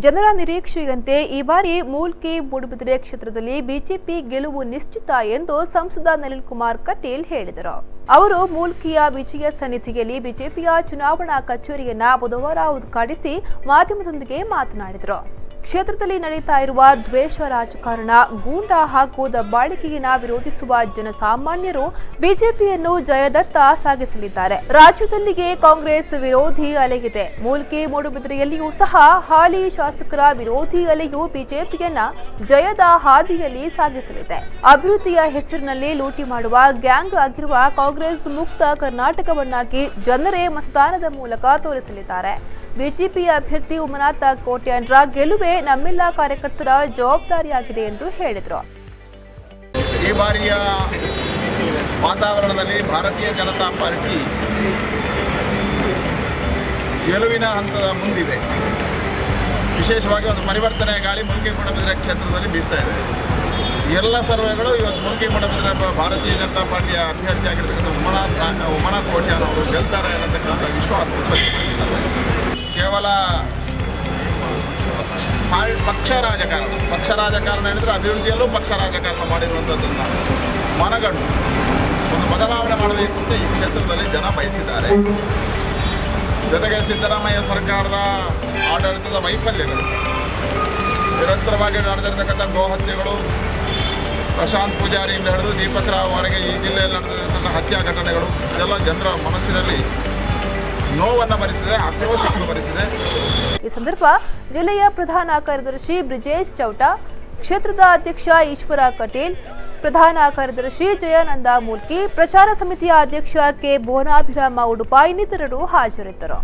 ಜನರ ನಿರೀಕ್ಷೆಯಂತೆ ಈ ಬಾರಿ ಮೂಲ್ಕಿ-ಮೂಡಬಿದ್ರೆ ಕ್ಷೇತ್ರದಲ್ಲಿ ಬಿಜೆಪಿ ಗೆಲುವು ನಿಶ್ಚಿತ ಎಂದು ಸಂಸದ ನಳಿನ್ ಕುಮಾರ್ ಕಟೀಲ್ ಹೇಳಿದರು. ಅವರು ಮೂಲ್ಕಿಯ ವಿಜಯ ಸನ್ನಿಧಿಯಲ್ಲಿ ಬಿಜೆಪಿಯ ಚುನಾವಣಾ ಕಚೇರಿಯನ್ನ ಬುಧವಾರ ಉದ್ಘಾಟಿಸಿ ಮಾಧ್ಯಮದೊಂದಿಗೆ ಮಾತನಾಡಿದರು. ಕ್ಷೇತ್ರದಲ್ಲಿ ನಡೀತಾ ಇರುವ ದ್ವೇಷ ರಾಜಕಾರಣ, ಗೂಂಡಾ ಹಾಗೂ ದಬ್ಬಾಳಿಕೆಯನ್ನು ವಿರೋಧಿಸುವ ಜನಸಾಮಾನ್ಯರು ಬಿಜೆಪಿಯನ್ನು ಜಯದತ್ತ ಸಾಗಿಸಲಿದ್ದಾರೆ. ರಾಜ್ಯದಲ್ಲಿಗೆ ಕಾಂಗ್ರೆಸ್ ವಿರೋಧಿ ಅಲೆಯಿದೆ. ಮೂಲ್ಕಿ-ಮೂಡಬಿದ್ರೆಯಲ್ಲಿಯೂ ಸಹ ಹಾಲಿ ಶಾಸಕರ ವಿರೋಧಿ ಅಲೆಯು ಬಿಜೆಪಿಯನ್ನ ಜಯದ ಹಾದಿಯಲ್ಲಿ ಸಾಗಿಸಲಿದೆ. ಅಭಿವೃದ್ಧಿಯ ಹೆಸರಿನಲ್ಲಿ ಲೂಟಿ ಮಾಡುವ ಗ್ಯಾಂಗ್ ಆಗಿರುವ ಕಾಂಗ್ರೆಸ್ ಮುಕ್ತ ಕರ್ನಾಟಕವನ್ನಾಗಿ ಜನರೇ ಮತದಾನದ ಮೂಲಕ ತೋರಿಸಲಿದ್ದಾರೆ. ಬಿಜೆಪಿ ಅಭ್ಯರ್ಥಿ ಉಮನಾಥ ಕೋಟ್ಯಾನ್ರ ಗೆಲುವೆ ನಮ್ಮೆಲ್ಲ ಕಾರ್ಯಕರ್ತರ ಜವಾಬ್ದಾರಿಯಾಗಿದೆ ಎಂದು ಹೇಳಿದರು. ಈ ಬಾರಿಯ ವಾತಾವರಣದಲ್ಲಿ ಭಾರತೀಯ ಜನತಾ ಪಾರ್ಟಿ ಗೆಲುವಿನ ಹಂತದ ಮುಂದಿದೆ. ವಿಶೇಷವಾಗಿ ಒಂದು ಪರಿವರ್ತನೆಯ ಗಾಳಿ ಮೂಲ್ಕಿ-ಮೂಡಬಿದ್ರೆ ಕ್ಷೇತ್ರದಲ್ಲಿ ಬೀಸ್ತಾ ಇದೆ. ಎಲ್ಲ ಸರ್ವೆಗಳು ಇವತ್ತು ಮೂಲ್ಕಿ-ಮೂಡಬಿದ್ರೆ ಭಾರತೀಯ ಜನತಾ ಪಾರ್ಟಿಯ ಅಭ್ಯರ್ಥಿಯಾಗಿರ್ತಕ್ಕಂಥ ಉಮನಾಥ್ ಕೋಟ್ಯಾನ್ ಅವರು ಗೆಲ್ತಾರೆ ಅನ್ನತಕ್ಕಂಥ ವಿಶ್ವಾಸವನ್ನು ವ್ಯಕ್ತಪಡಿಸಿದ್ದಾರೆ. ಕೇವಲ ಪಕ್ಷ ರಾಜಕಾರಣ ಹೇಳಿದ್ರೆ ಅಭಿವೃದ್ಧಿಯಲ್ಲೂ ಪಕ್ಷ ರಾಜಕಾರಣ ಮಾಡಿರುವಂಥದ್ದನ್ನು ಮನಗಂಡು ಒಂದು ಬದಲಾವಣೆ ಮಾಡಬೇಕು ಅಂತ ಈ ಕ್ಷೇತ್ರದಲ್ಲಿ ಜನ ಬಯಸಿದ್ದಾರೆ. ಜೊತೆಗೆ ಸಿದ್ದರಾಮಯ್ಯ ಸರ್ಕಾರದ ಆಡಳಿತದ ವೈಫಲ್ಯಗಳು, ನಿರಂತರವಾಗಿ ನಡೆದಿರತಕ್ಕಂಥ ಗೋಹತ್ಯೆಗಳು, ಪ್ರಶಾಂತ್ ಪೂಜಾರಿಯಿಂದ ಹಿಡಿದು ದೀಪಕ್ ರಾವ್ ವರೆಗೆ ಈ ಜಿಲ್ಲೆಯಲ್ಲಿ ನಡೆದಿರತಕ್ಕಂಥ ಹತ್ಯಾ ಘಟನೆಗಳು, ಇದೆಲ್ಲ ಜನರ ಮನಸ್ಸಿನಲ್ಲಿ ನೋವನ್ನು ಭರಿಸಿದೆ, ಆಕ್ರೋಶವನ್ನು ಭರಿಸಿದೆ. ಈ ಸಂದರ್ಭ ಜಿಲ್ಲೆಯ ಪ್ರಧಾನ ಕಾರ್ಯದರ್ಶಿ ಬ್ರಿಜೇಶ್ ಚೌಟ, ಕ್ಷೇತ್ರದ ಅಧ್ಯಕ್ಷ ಈಶ್ವರ ಕಟೀಲ್, ಪ್ರಧಾನ ಕಾರ್ಯದರ್ಶಿ ಜಯಾನಂದ ಮೂಲ್ಕಿ, ಪ್ರಚಾರ ಸಮಿತಿಯ ಅಧ್ಯಕ್ಷ ಕೆ ಭುವನಾಭಿರಾಮ ಉಡುಪ ಇನ್ನಿತರರು ಹಾಜರಿದ್ದರು.